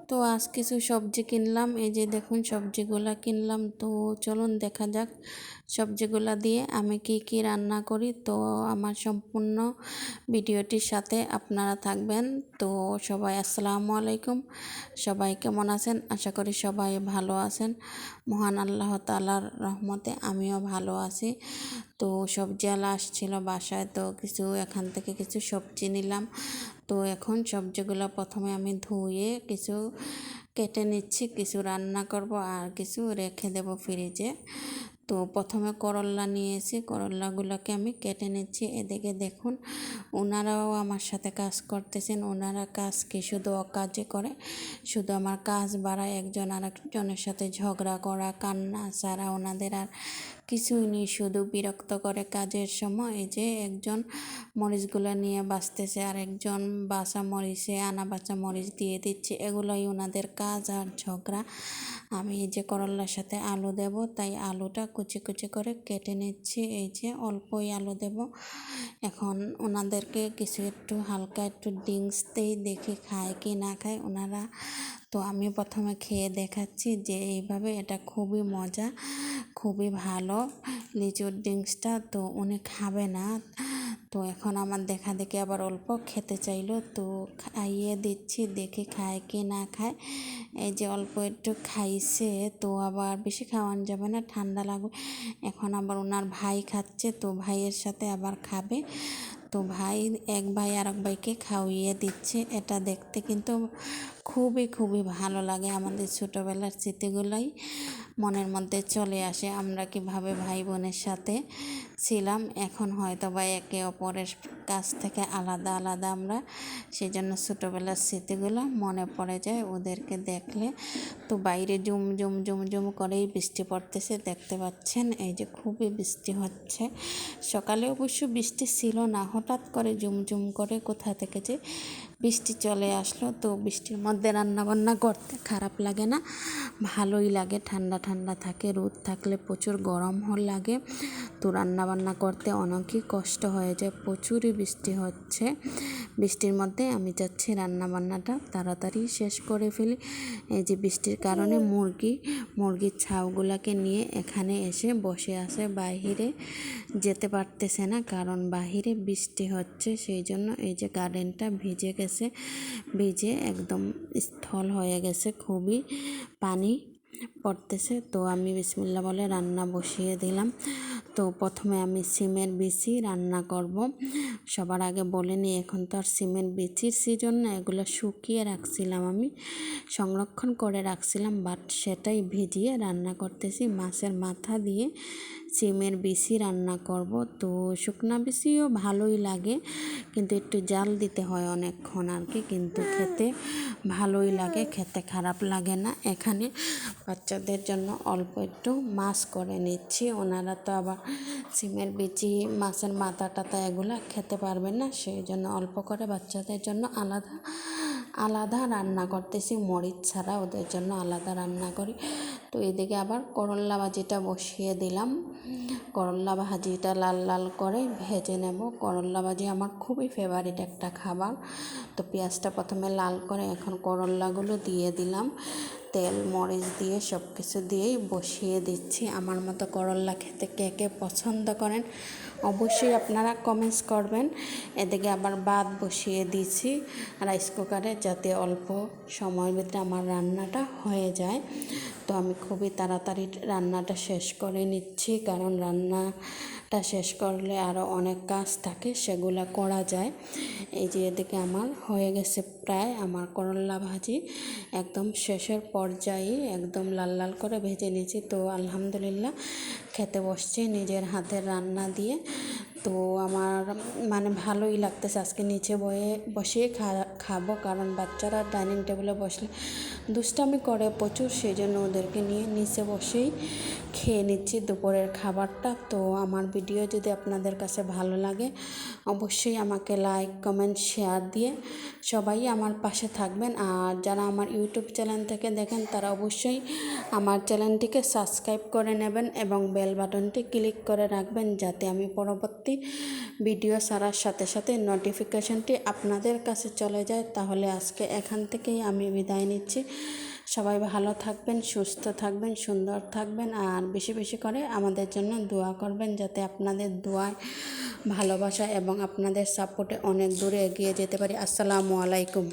তো আজ কিছু সবজি কিনলাম, এই যে দেখুন সবজিগুলা কিনলাম। তো চলুন দেখা যাক সবজিগুলা দিয়ে আমি কি কি রান্না করি। তো আমার সম্পূর্ণ ভিডিওটির সাথে আপনারা থাকবেন। তো সবাই আসসালামু আলাইকুম, সবাই কেমন আছেন? আশা করি সবাই ভালো আছেন। মহান আল্লাহ তাআলার রহমতে আমিও ভালো আছি। তো সবজিওয়ালা আসছিল বাসায়, তো কিছু এখান থেকে কিছু সবজি নিলাম। তো এখন সবজিগুলো প্রথমে আমি ধুয়ে কিছু কেটে নিচ্ছি, কিছু রান্না করব আর কিছু রেখে দেব ফ্রিজে। তো প্রথমে করল্লা নিয়েছি, করল্লাগুলোকে আমি কেটে নিচ্ছি। এদিকে দেখুন ওনারাও আমার সাথে কাজ করতেছেন। ওনারা কাজ কি শুধু অকাজে করে, শুধু আমার কাজ বাড়ায়, একজন আরেকজনের সাথে ঝগড়া করা, কান্না ছাড়া ওনাদের আর কিছুই নেই, শুধু বিরক্ত করে কাজের সময়। এই যে একজন মরিচগুলো নিয়ে বাছতেছে আর একজন বাছা মরিচে আনা বাছা মরিচ দিয়ে দিচ্ছে, এগুলোই ওনাদের কাজ আর ঝগড়া। আমি এই যে করল্লার সাথে আলু দেব, তাই আলুটা কুচি কুচি করে কেটে নিচ্ছি। এই যে অল্পই আলু দেব। এখন ওনাদেরকে কিছু একটু হালকা একটু ড্রিঙ্কস দেই, দেখি খায় কি না খায় ওনারা। তো আমি প্রথমে খেয়ে দেখাচ্ছি যে এইভাবে, এটা খুবই মজা, খুবই ভালো লিচুর ড্রিঙ্কসটা। তো উনি খাবে না, তো এখন আমার দেখা দেখি আবার অল্প খেতে চাইলো, তো খাইয়ে দিচ্ছি, দেখি খায় কি না খায়। এই যে অল্প একটু খাইছে, তো আবার বেশি খাওয়ানো যাবে না, ঠান্ডা লাগবে। এখন আবার ওনার ভাই খাচ্ছে, তো ভাইয়ের সাথে আবার খাবে। তো এক ভাই আর এক ভাইকে খাওয়িয়ে দিচ্ছে। এটা দেখতে কিন্তু খুবই ভালো লাগে। আমাদের ছোটোবেলার স্মৃতিগুলোই মনের মধ্যে চলে আসে, আমরা কীভাবে ভাই বোনের সাথে ছিলাম। এখন হয়তো বা একে অপরের কাছ থেকে আলাদা আমরা, সেই জন্য ছোটোবেলার স্মৃতিগুলো মনে পড়ে যায় ওদেরকে দেখলে। তো বাইরে জুম করেই বৃষ্টি পড়তেছে, দেখতে পাচ্ছেন। এই যে খুবই বৃষ্টি হচ্ছে। সকালে অবশ্য বৃষ্টি ছিল না, হঠাৎ করে জুম করে কোথা থেকে যে বৃষ্টি চলে আসলো। তো বৃষ্টির মধ্যে রান্নাবান্না করতে খারাপ লাগে না, ভালোই লাগে, ঠান্ডা থাকে। রোদ থাকলে প্রচুর গরম লাগে, তো রান্নাবান্না করতে অনেকই কষ্ট হয়ে যায়। প্রচুরই বৃষ্টি হচ্ছে, বৃষ্টির মধ্যে আমি চাচ্ছি রান্নাবান্নাটা তাড়াতাড়ি শেষ করে ফেলি। এই যে বৃষ্টির কারণে মুরগির ছাউগুলাকে নিয়ে এখানে এসে বসে আছে, বাহিরে যেতে পারতেছে না, কারণ বাহিরে বৃষ্টি হচ্ছে। সেই জন্য এই যে গার্ডেনটা ভিজে একদম স্থল হয়ে গেছে, খুবই পানি পড়তেছে। তো আমি বিসমিল্লাহ বলে রান্না বসিয়ে দিলাম। তো প্রথমে আমি সিমের বিচি রান্না করব। সবার আগে বলে নিই, এখন তো আর সিমের বিচির সিজন না, এগুলো শুকিয়ে রাখছিলাম, আমি সংরক্ষণ করে রাখছিলাম, বাট সেটাই ভিজিয়ে রান্না করতেছি। মাছের মাথা দিয়ে সিমের বিচি রান্না করব। তো শুকনা বিচিও ভালোই লাগে, কিন্তু একটু জাল দিতে হয় অনেকক্ষণ আর কি, কিন্তু খেতে ভালোই লাগে, খেতে খারাপ লাগে না। এখানে বাচ্চাদের জন্য অল্প একটু মাছ করে নিচ্ছি। ওনারা তো আবার সিমের বিচি, মাছের মাথা টাথা এগুলো খেতে পারবে না, সেই জন্য অল্প করে বাচ্চাদের জন্য আলাদা রান্না করতেছি, মরিচ ছাড়া ওদের জন্য আলাদা রান্না করি। তো এদিকে আবার করল্লা ভাজিটা বসিয়ে দিলাম। করল্লা ভাজিটা লাল করে ভেজে নেব। করল্লা ভাজি আমার খুবই ফেভারিট একটা খাবার। তো পেঁয়াজটা প্রথমে লাল করে এখন করল্লাগুলো দিয়ে দিলাম, তেল মরিচ দিয়ে সব কিছু দিয়েই বসিয়ে দিচ্ছি। আমার মতো করল্লা খেতে কে পছন্দ করেন অবশ্যই আপনারা কমেন্টস করবেন। এদিকে আবার ভাত বসিয়ে দিয়েছি রাইস কুকারে, যাতে অল্প সময়ের ভিতরে আমার রান্নাটা হয়ে যায়। তো আমি খুবই তাড়াতাড়ি রান্নাটা শেষ করে নিচ্ছি, কারণ রান্নাটা শেষ করলে আরও অনেক কাজ থাকে, সেগুলো করা যায়। এই যে এদিকে আমার হয়ে গেছে প্রায় আমার করল্লা ভাজি, একদম শেষের পর্যায়ে একদম লাল করে ভেজে নিয়েছি। তো আলহামদুলিল্লাহ খেতে বসছি নিজের হাতের রান্না দিয়ে। তো আমার ভালোই লাগতেছে। আজকে নিচে বসে খাবো, কারণ বাচ্চারা ডাইনিং টেবিলে বসলে দুষ্টামি করে প্রচুর, সেই জন্য ওদেরকে নিয়ে নিচে বসেই খেয়ে নিচ্ছি দুপুরের খাবারটা। তো আমার ভিডিও যদি আপনাদের কাছে ভালো লাগে অবশ্যই আমাকে লাইক কমেন্ট শেয়ার দিয়ে সবাই আমার পাশে থাকবেন। আর যারা আমার ইউটিউব চ্যানেল থেকে দেখেন তারা অবশ্যই আমার চ্যানেলটিকে সাবস্ক্রাইব করে নেবেন এবং বেল বাটনটি ক্লিক করে রাখবেন, যাতে আমি পরবর্তী পরবর্তী ভিডিও ছাড়ার সাথে সাথে নোটিফিকেশনটি আপনাদের কাছে চলে যায়। তাহলে আজকে এখান থেকেই আমি বিদায় নিচ্ছি। সবাই ভালো থাকবেন, সুস্থ থাকবেন, সুন্দর থাকবেন, আর বেশি বেশি করে আমাদের জন্য দোয়া করবেন, যাতে আপনাদের দোয়ায়, ভালোবাসা এবং আপনাদের সাপোর্টে অনেক দূরে এগিয়ে যেতে পারি। আসসালামু আলাইকুম।